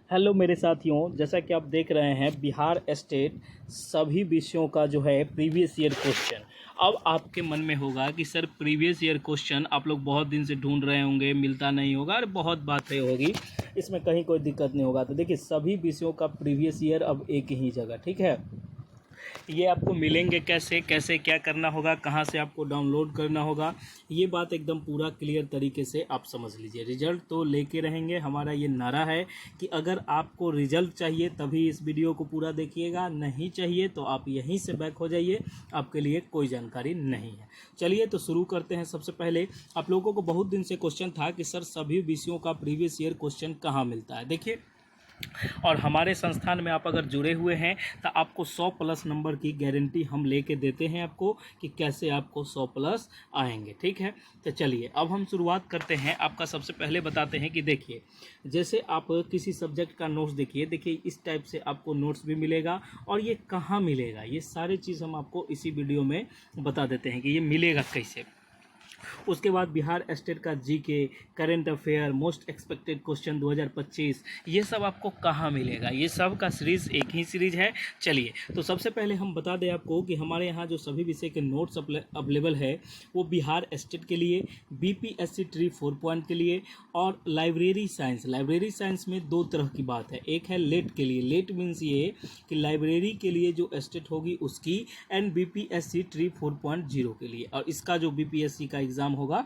Hello मेरे साथियों, जैसा कि आप देख रहे हैं बिहार स्टेट सभी विषयों का जो है प्रीवियस ईयर क्वेश्चन। अब आपके मन में होगा कि सर प्रीवियस ईयर क्वेश्चन आप लोग बहुत दिन से ढूंढ रहे होंगे, मिलता नहीं होगा और बहुत बातें होगी, इसमें कहीं कोई दिक्कत नहीं होगा। तो देखिए सभी विषयों का प्रीवियस ईयर अब एक ही जगह, ठीक है। ये आपको मिलेंगे कैसे कैसे, क्या करना होगा, कहाँ से आपको डाउनलोड करना होगा, ये बात एकदम पूरा क्लियर तरीके से आप समझ लीजिए। रिजल्ट तो लेके रहेंगे, हमारा ये नारा है कि अगर आपको रिजल्ट चाहिए तभी इस वीडियो को पूरा देखिएगा, नहीं चाहिए तो आप यहीं से बैक हो जाइए, आपके लिए कोई जानकारी नहीं है। चलिए तो शुरू करते हैं। सबसे पहले आप लोगों को बहुत दिन से क्वेश्चन था कि सर सभी विषयों का प्रीवियस ईयर क्वेश्चन कहाँ मिलता है। देखिए, और हमारे संस्थान में आप अगर जुड़े हुए हैं तो आपको 100 प्लस नंबर की गारंटी हम लेके देते हैं आपको कि कैसे आपको 100 प्लस आएंगे, ठीक है। तो चलिए अब हम शुरुआत करते हैं। आपका सबसे पहले बताते हैं कि देखिए, जैसे आप किसी सब्जेक्ट का नोट्स देखिए इस टाइप से आपको नोट्स भी मिलेगा। और ये कहाँ मिलेगा, ये सारी चीज़ हम आपको इसी वीडियो में बता देते हैं कि ये मिलेगा कैसे। उसके बाद बिहार स्टेट का GK, current affair, most expected question 2025, ये सब आपको कहाँ मिलेगा, ये सब का सीरीज़ एक ही सीरीज है। चलिए तो सबसे पहले हम बता दें आपको कि हमारे यहाँ जो सभी विषय के नोट्स अवेलेबल है वो बिहार स्टेट के लिए, बीपीएससी ट्री 4 पॉइंट के लिए और लाइब्रेरी साइंस में दो तरह की बात है। एक है लेट के लिए, लेट मीन्स ये कि लाइब्रेरी के लिए जो स्टेट होगी उसकी, एंड बीपीएससी ट्री 4.0 के लिए, और इसका जो बीपीएससी का एग्ज़ाम होगा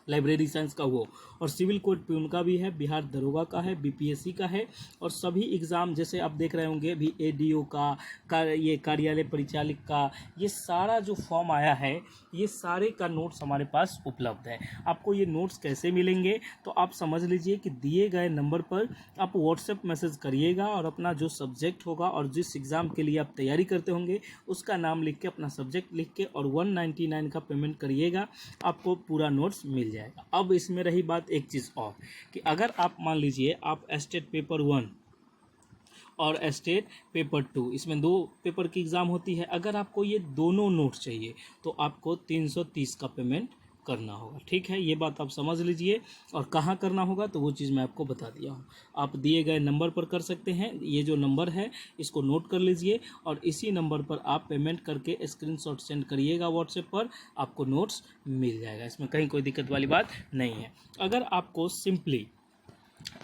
लाइब्रेरी साइंस का वो, और सिविल कोड प्यून का भी है, बिहार दरोगा का है, बीपीएससी का है। और सभी एग्ज़ाम जैसे आप देख रहे होंगे अभी एडीओ का ये कार्यालय परिचालक का, ये सारा जो फॉर्म आया है ये सारे का नोट्स हमारे पास उपलब्ध है। आपको ये नोट्स कैसे मिलेंगे तो आप समझ लीजिए कि दिए गए नंबर पर आप व्हाट्सएप मैसेज करिएगा और अपना जो सब्जेक्ट होगा और जिस एग्ज़ाम के लिए आप तैयारी करते होंगे उसका नाम लिख के, अपना सब्जेक्ट लिख के और 199 का पेमेंट करिएगा, आपको पूरा नोट्स मिल जाएगा। अब इसमें रही बात एक चीज़ और कि अगर आप मान लीजिए आप स्टेट पेपर 1 और स्टेट पेपर 2, इसमें दो पेपर की एग्ज़ाम होती है, अगर आपको ये दोनों नोट्स चाहिए तो आपको 330 का पेमेंट करना होगा, ठीक है। ये बात आप समझ लीजिए। और कहाँ करना होगा तो वो चीज़ मैं आपको बता दिया हूँ। आप दिए गए नंबर पर कर सकते हैं, ये जो नंबर है इसको नोट कर लीजिए और इसी नंबर पर आप पेमेंट करके स्क्रीनशॉट सेंड करिएगा व्हाट्सएप पर, आपको नोट्स मिल जाएगा। इसमें कहीं कोई दिक्कत वाली बात नहीं है। अगर आपको सिंपली,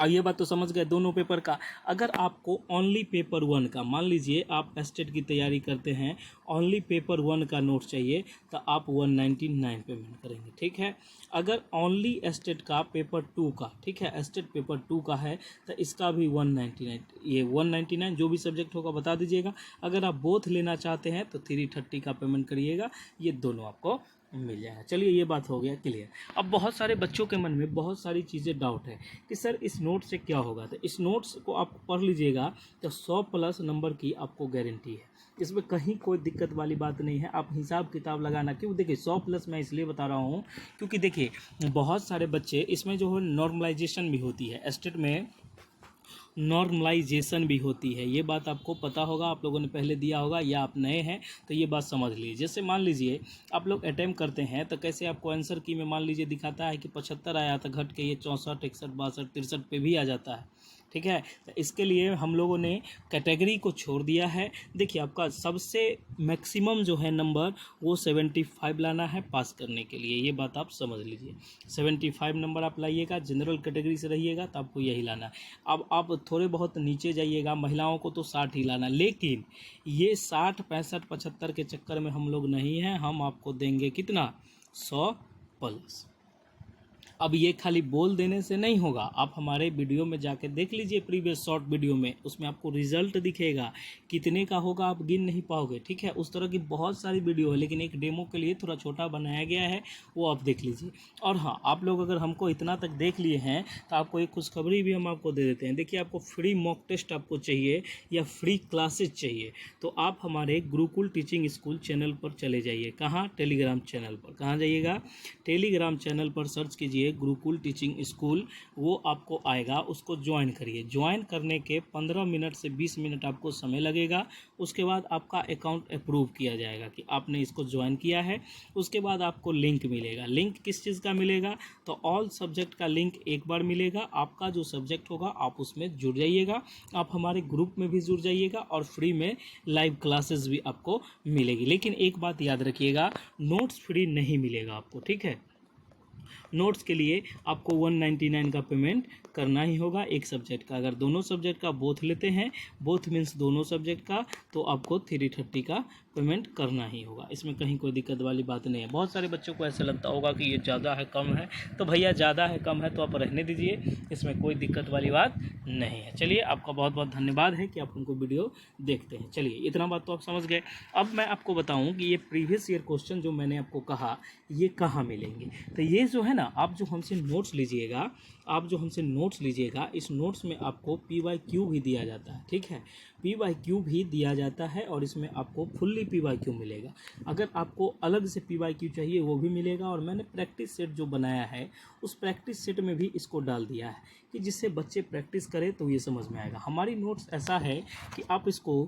और ये बात तो समझ गए दोनों पेपर का, अगर आपको ओनली पेपर 1 का, मान लीजिए आप स्टेट की तैयारी करते हैं, ओनली पेपर 1 का नोट चाहिए तो आप 199 पेमेंट करेंगे, ठीक है। अगर ओनली स्टेट का पेपर 2 का, ठीक है, स्टेट पेपर 2 का है तो इसका भी 199, ये 199 जो भी सब्जेक्ट होगा बता दीजिएगा। अगर आप बोथ लेना चाहते हैं तो 330 का पेमेंट करिएगा, ये दोनों आपको मिल जाएगा। चलिए ये बात हो गया क्लियर। अब बहुत सारे बच्चों के मन में बहुत सारी चीज़ें डाउट है कि सर इस नोट से क्या होगा। तो इस नोट्स को आप पढ़ लीजिएगा तो 100 प्लस नंबर की आपको गारंटी है, इसमें कहीं कोई दिक्कत वाली बात नहीं है। आप हिसाब किताब लगाना, क्यों देखिए 100 प्लस मैं इसलिए बता रहा हूँ क्योंकि देखिए बहुत सारे बच्चे इसमें जो है नॉर्मलाइजेशन भी होती है, स्टेट में नॉर्मलाइजेशन भी होती है, ये बात आपको पता होगा, आप लोगों ने पहले दिया होगा या आप नए हैं तो ये बात समझ लीजिए। जैसे मान लीजिए आप लोग अटैम्प्ट करते हैं तो कैसे आपको आंसर की में मान लीजिए दिखाता है कि 75 आया था, घट के ये 64, 61, 62, 63 पे भी आ जाता है, ठीक है। तो इसके लिए हम लोगों ने कैटेगरी को छोड़ दिया है। देखिए आपका सबसे मैक्सिमम जो है नंबर वो 75 लाना है पास करने के लिए, ये बात आप समझ लीजिए। 75 नंबर आप लाइएगा, जनरल कैटेगरी से रहिएगा तो आपको यही लाना है। अब आप थोड़े बहुत नीचे जाइएगा, महिलाओं को तो 60 ही लाना, लेकिन ये 60, 65, 75 के चक्कर में हम लोग नहीं हैं, हम आपको देंगे कितना, 100 प्लस। अब ये खाली बोल देने से नहीं होगा, आप हमारे वीडियो में जाके देख लीजिए, प्रीवियस शॉर्ट वीडियो में, उसमें आपको रिजल्ट दिखेगा, कितने का होगा आप गिन नहीं पाओगे, ठीक है। उस तरह की बहुत सारी वीडियो है, लेकिन एक डेमो के लिए थोड़ा छोटा बनाया गया है, वो आप देख लीजिए। और हाँ, आप लोग अगर हमको इतना तक देख लिए हैं तो आपको एक खुशखबरी भी हम आपको दे देते हैं। देखिए आपको फ्री मॉक टेस्ट आपको चाहिए या फ्री क्लासेज चाहिए तो आप हमारे गुरुकुल टीचिंग स्कूल चैनल पर चले जाइए। कहाँ, टेलीग्राम चैनल पर। कहाँ जाइएगा, टेलीग्राम चैनल पर सर्च कीजिए लीजिए गुरुकुल टीचिंग स्कूल, वो आपको आएगा, उसको ज्वाइन करिए। ज्वाइन करने के 15 मिनट से 20 मिनट आपको समय लगेगा। उसके बाद आपका अकाउंट अप्रूव किया जाएगा कि आपने इसको ज्वाइन किया है। उसके बाद आपको लिंक मिलेगा। लिंक किस चीज़ का मिलेगा? तो ऑल सब्जेक्ट का लिंक एक बार मिलेगा। आपका जो सब्जेक्ट होगा आप उसमें जुड़ जाइएगा, आप हमारे ग्रुप में भी जुड़ जाइएगा और फ्री में लाइव क्लासेस भी आपको मिलेगी। लेकिन एक बात याद रखिएगा, नोट्स फ्री नहीं मिलेगा आपको, ठीक है। नोट्स के लिए आपको 199 का पेमेंट करना ही होगा एक सब्जेक्ट का। अगर दोनों सब्जेक्ट का बोथ लेते हैं, बोथ मीन्स दोनों सब्जेक्ट का, तो आपको 330 का पेमेंट करना ही होगा। इसमें कहीं कोई दिक्कत वाली बात नहीं है। बहुत सारे बच्चों को ऐसा लगता होगा कि ये ज़्यादा है कम है, तो भैया ज़्यादा है कम है तो आप रहने दीजिए, इसमें कोई दिक्कत वाली बात नहीं है। चलिए, आपका बहुत बहुत धन्यवाद है कि आप उनको वीडियो देखते हैं। चलिए, इतना बात तो आप समझ गए। अब मैं आपको बताऊं कि ये प्रीवियस ईयर क्वेश्चन जो मैंने आपको कहा, ये कहाँ मिलेंगे। तो ये जो है ना, आप जो हमसे नोट्स लीजिएगा, इस नोट्स में आपको PYQ भी दिया जाता है, ठीक है। PYQ भी दिया जाता है और इसमें आपको फुल्ली PYQ मिलेगा। अगर आपको अलग से PYQ चाहिए वो भी मिलेगा। और मैंने प्रैक्टिस सेट जो बनाया है, उस प्रैक्टिस सेट में भी इसको डाल दिया है कि जिससे बच्चे प्रैक्टिस करें तो ये समझ में आएगा। हमारी नोट्स ऐसा है कि आप इसको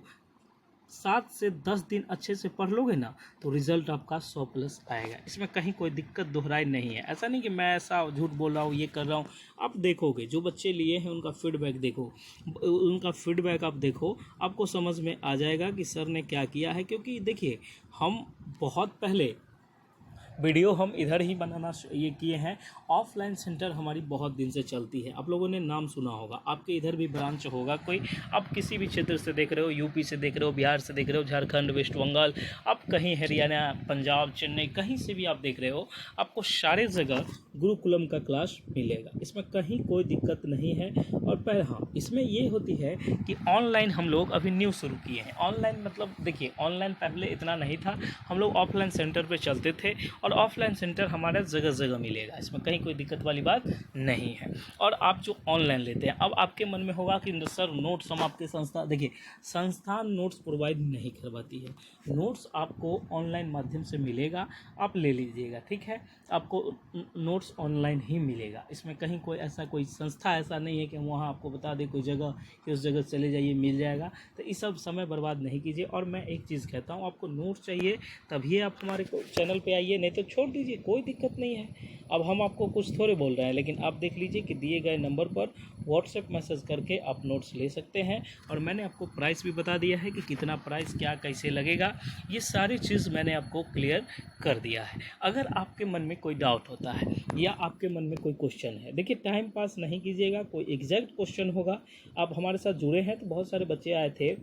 7 से 10 दिन अच्छे से पढ़ लोगे ना, तो रिज़ल्ट आपका 100+ आएगा। इसमें कहीं कोई दिक्कत दोहराई नहीं है। ऐसा नहीं कि मैं ऐसा झूठ बोल रहा हूँ, ये कर रहा हूँ। आप देखोगे, जो बच्चे लिए हैं उनका फीडबैक देखो, आपको समझ में आ जाएगा कि सर ने क्या किया है। क्योंकि देखिए, हम बहुत पहले वीडियो हम इधर ही बनाना ये किए हैं। ऑफलाइन सेंटर हमारी बहुत दिन से चलती है, आप लोगों ने नाम सुना होगा। आपके इधर भी ब्रांच होगा कोई, आप किसी भी क्षेत्र से देख रहे हो, यूपी से देख रहे हो, बिहार से देख रहे हो, झारखंड, वेस्ट बंगाल, आप कहीं हरियाणा, पंजाब, चेन्नई, कहीं से भी आप देख रहे हो, आपको सारे जगह गुरुकुलम का क्लास मिलेगा। इसमें कहीं कोई दिक्कत नहीं है। और हाँ, इसमें ये होती है कि ऑनलाइन हम लोग अभी न्यू शुरू किए हैं। ऑनलाइन मतलब देखिए, ऑनलाइन पहले इतना नहीं था, हम लोग ऑफलाइन सेंटर पे चलते थे और ऑफलाइन सेंटर हमारा जगह जगह मिलेगा। इसमें कहीं कोई दिक्कत वाली बात नहीं है। और आप जो ऑनलाइन लेते हैं, अब आपके मन में होगा कि सर नोट्स हम आपके देखिए, संस्थान नोट्स प्रोवाइड नहीं करवाती है। नोट्स आपको ऑनलाइन माध्यम से मिलेगा, आप ले लीजिएगा, ठीक है। आपको नोट्स ऑनलाइन ही मिलेगा। इसमें कहीं कोई संस्था ऐसा नहीं है कि वहाँ आपको बता दे कोई जगह कि उस जगह चले जाइए मिल जाएगा। तो ये सब समय बर्बाद नहीं कीजिए। और मैं एक चीज़ कहता हूँ, आपको नोट्स चाहिए तभी आप हमारे चैनल पे आइए, नहीं तो छोड़ दीजिए, कोई दिक्कत नहीं है। अब हम आपको कुछ थोड़े बोल रहे हैं, लेकिन आप देख लीजिए कि दिए गए नंबर पर व्हाट्सएप मैसेज करके आप नोट्स ले सकते हैं। और मैंने आपको प्राइस भी बता दिया है कि कितना प्राइस क्या कैसे लगेगा, ये सारी चीज़ मैंने आपको क्लियर कर दिया है। अगर आपके मन में कोई डाउट होता है या आपके मन में कोई क्वेश्चन है, देखिए टाइम पास नहीं कीजिएगा, कोई एग्जैक्ट क्वेश्चन होगा। आप हमारे साथ जुड़े हैं तो बहुत सारे बच्चे आए थे,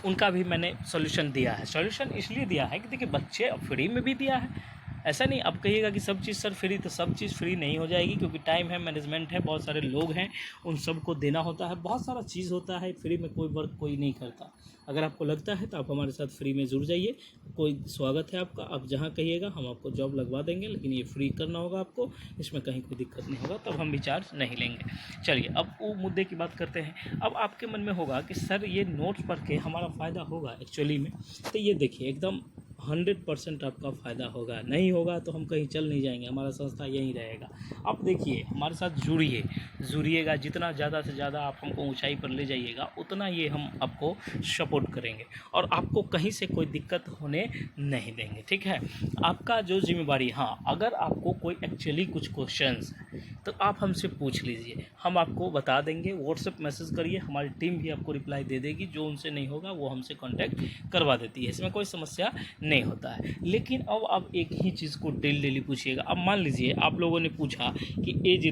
उनका भी मैंने सॉल्यूशन दिया है। सॉल्यूशन इसलिए दिया है कि देखिए, बच्चे फ्री में भी दिया है। ऐसा नहीं आप कहिएगा कि सब चीज़ सर फ्री, तो सब चीज़ फ्री नहीं हो जाएगी, क्योंकि टाइम है, मैनेजमेंट है, बहुत सारे लोग हैं, उन सबको देना होता है, बहुत सारा चीज़ होता है। फ्री में कोई वर्क कोई नहीं करता। अगर आपको लगता है तो आप हमारे साथ फ्री में जुड़ जाइए, कोई स्वागत है आपका। आप जहाँ कहिएगा हम आपको जॉब लगवा देंगे, लेकिन ये फ्री करना होगा आपको, इसमें कहीं कोई दिक्कत नहीं होगा, तब हम भी चार्ज नहीं लेंगे। चलिए, अब वो मुद्दे की बात करते हैं। अब आपके मन में होगा कि सर ये नोट्स पढ़ के हमारा फ़ायदा होगा एक्चुअली में, तो ये देखिए एकदम 100% आपका फ़ायदा होगा। नहीं होगा तो हम कहीं चल नहीं जाएंगे, हमारा संस्था यहीं रहेगा। आप देखिए, हमारे साथ जुड़िएगा, जितना ज़्यादा से ज़्यादा आप हमको ऊंचाई पर ले जाइएगा, उतना ये हम आपको सपोर्ट करेंगे और आपको कहीं से कोई दिक्कत होने नहीं देंगे, ठीक है। आपका जो जिम्मेवारी, हाँ, अगर आपको कोई एक्चुअली कुछ क्वेश्चंस तो आप हमसे पूछ लीजिए, हम आपको बता देंगे। व्हाट्सएप मैसेज करिए, हमारी टीम भी आपको रिप्लाई दे देगी। जो उनसे नहीं होगा वो हमसे कांटेक्ट करवा देती है, इसमें कोई समस्या नहीं होता है। लेकिन अब आप एक ही चीज़ को डेली पूछिएगा। अब मान लीजिए आप लोगों ने पूछा कि एज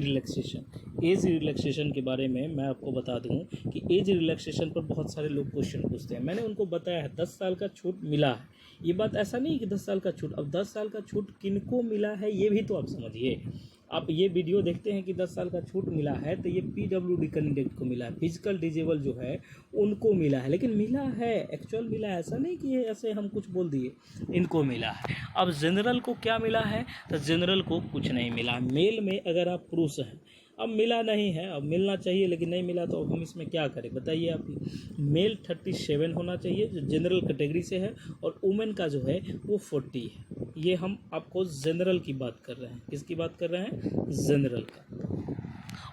रिलैक्सेशन के बारे में मैं आपको बता दूं कि एज रिलैक्सेशन पर बहुत सारे लोग क्वेश्चन पूछते हैं। मैंने उनको बताया है 10 साल का छूट मिला है। ये बात ऐसा नहीं कि 10 साल का छूट, अब 10 साल का छूट किनको मिला है ये भी तो आप समझिए। आप ये वीडियो देखते हैं कि 10 साल का छूट मिला है, तो ये PWD कैंडिडेट को मिला है, फिजिकल डिजेबल जो है उनको मिला है, लेकिन मिला है, एक्चुअल मिला है, ऐसा नहीं कि ये ऐसे हम कुछ बोल दिए, इनको मिला है। अब जनरल को क्या मिला है, तो जनरल को कुछ नहीं मिला। मेल में अगर आप पुरुष हैं, अब मिला नहीं है, अब मिलना चाहिए लेकिन नहीं मिला, तो अब हम इसमें क्या करें बताइए आप ही। मेल 37 होना चाहिए जो जनरल कैटेगरी से है, और वुमेन का जो है वो 40 है। ये हम आपको जनरल की बात कर रहे हैं, किसकी बात कर रहे हैं, जनरल का।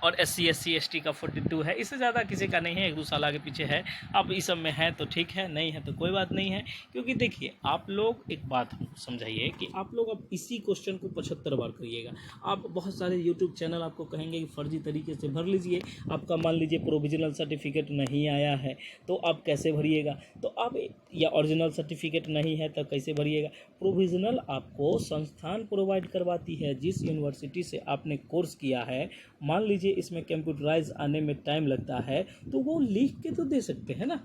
और SC SC ST का 42 है, इससे ज़्यादा किसी का नहीं है, 1-2 साल आगे पीछे है। अब इस सब में है तो ठीक है, नहीं है तो कोई बात नहीं है। क्योंकि देखिए आप लोग एक बात हमको समझाइए कि आप लोग अब इसी क्वेश्चन को 75 बार करिएगा। आप बहुत सारे यूट्यूब चैनल आपको कहेंगे कि फर्जी तरीके से भर लीजिए, आपका मान लीजिए प्रोविजनल सर्टिफिकेट नहीं आया है तो आप कैसे भरिएगा, तो आप, या ओरिजिनल सर्टिफिकेट नहीं है तो कैसे भरिएगा। प्रोविजनल आपको संस्थान प्रोवाइड करवाती है, जिस यूनिवर्सिटी से आपने कोर्स किया है। मान लीजिए इसमें कंप्यूटराइज आने में टाइम लगता है तो वो लिख के तो दे सकते हैं ना,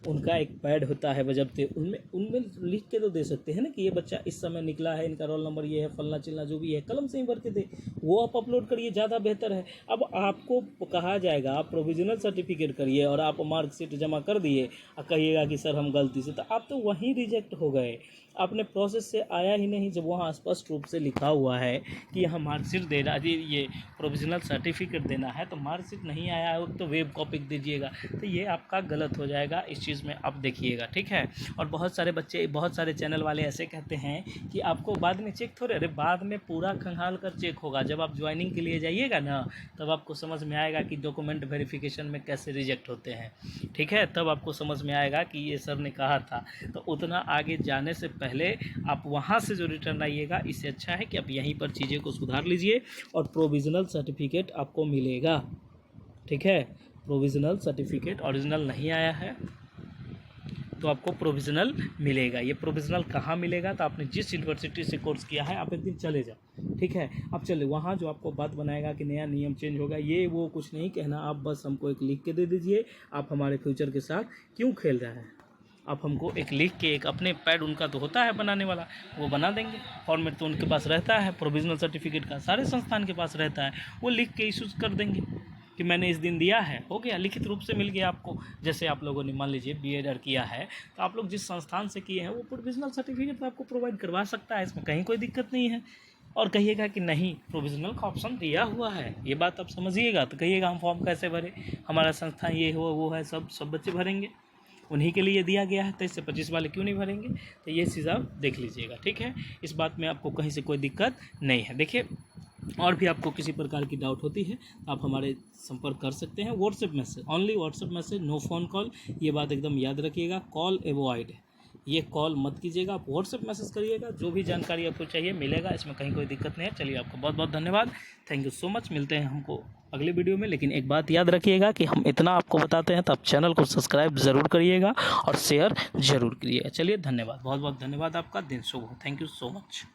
उनका एक पैड होता है बजबते, उनमें लिख के तो दे सकते हैं ना कि ये बच्चा इस समय निकला है, इनका रोल नंबर ये है, फलना चिलना जो भी है, कलम से ही भर के दे, वो आप अपलोड करिए, ज़्यादा बेहतर है। अब आपको कहा जाएगा आप प्रोविजनल सर्टिफिकेट करिए और आप मार्कशीट जमा कर दिए और कहिएगा कि सर हम गलती से, तो आप तो वहीं रिजेक्ट हो गए, आपने प्रोसेस से आया ही नहीं। जब वहाँ स्पष्ट रूप से लिखा हुआ है कि यहाँ मार्कशीट देना, ये प्रोविजनल सर्टिफिकेट देना है, तो मार्कशीट नहीं आया है तो वेब कॉपी दीजिएगा, तो ये आपका गलत हो जाएगा। इस चीज़ में आप देखिएगा, ठीक है। और बहुत सारे बच्चे, बहुत सारे चैनल वाले ऐसे कहते हैं कि आपको बाद में चेक थोड़े, अरे बाद में पूरा खंगाल कर चेक होगा। जब आप ज्वाइनिंग के लिए जाइएगा ना, तब आपको समझ में आएगा कि डॉक्यूमेंट वेरिफिकेशन में कैसे रिजेक्ट होते हैं, ठीक है। तब आपको समझ में आएगा कि ये सर ने कहा था। तो उतना आगे जाने से पहले आप वहाँ से जो रिटर्न आइएगा, इससे अच्छा है कि आप यहीं पर चीज़ें को सुधार लीजिए और प्रोविजनल सर्टिफिकेट आपको मिलेगा, ठीक है। प्रोविजनल सर्टिफिकेट ओरिजिनल नहीं आया है तो आपको प्रोविजनल मिलेगा। ये प्रोविजनल कहाँ मिलेगा, तो आपने जिस यूनिवर्सिटी से कोर्स किया है आप एक दिन चले जाओ, ठीक है। अब चले वहाँ जो आपको बात बनाएगा कि नया नियम चेंज होगा, ये वो कुछ नहीं कहना, आप बस हमको एक लिख के दे दीजिए, आप हमारे फ्यूचर के साथ क्यों खेल रहे हैं। आप हमको एक लिख के, एक अपने पैड उनका तो होता है बनाने वाला, वो बना देंगे, फॉर्मेट तो उनके पास रहता है, प्रोविजनल सर्टिफिकेट का सारे संस्थान के पास रहता है, वो लिख के इशूज़ कर देंगे कि मैंने इस दिन दिया है, हो गया, लिखित रूप से मिल गया आपको। जैसे आप लोगों ने मान लीजिए BEd किया है, तो आप लोग जिस संस्थान से किए हैं वो प्रोविजनल सर्टिफिकेट आपको प्रोवाइड करवा सकता है, इसमें कहीं कोई दिक्कत नहीं है। और कहिएगा कि नहीं प्रोविजनल का ऑप्शन दिया हुआ है, ये बात आप समझिएगा, तो कहिएगा हम फॉर्म कैसे भरें, हमारा संस्थान ये हो वो है, सब बच्चे भरेंगे, उन्हीं के लिए दिया गया है, तो इससे 25 वाले क्यों नहीं भरेंगे। तो ये चीज़ आप देख लीजिएगा, ठीक है। इस बात में आपको कहीं से कोई दिक्कत नहीं है। देखिए और भी आपको किसी प्रकार की डाउट होती है आप हमारे संपर्क कर सकते हैं। WhatsApp message, only WhatsApp message, no phone call, ये बात एकदम याद रखिएगा। कॉल अवॉइड, ये कॉल मत कीजिएगा, आप व्हाट्सएप मैसेज करिएगा, जो भी जानकारी आपको चाहिए मिलेगा, इसमें कहीं कोई दिक्कत नहीं है। चलिए आपका बहुत बहुत धन्यवाद, थैंक यू सो मच। मिलते हैं हमको अगले वीडियो में, लेकिन एक बात याद रखिएगा कि हम इतना आपको बताते हैं तो आप चैनल को सब्सक्राइब ज़रूर करिएगा और शेयर ज़रूर करिएगा। चलिए धन्यवाद, बहुत बहुत धन्यवाद, आपका दिन शुभ हो, थैंक यू सो मच।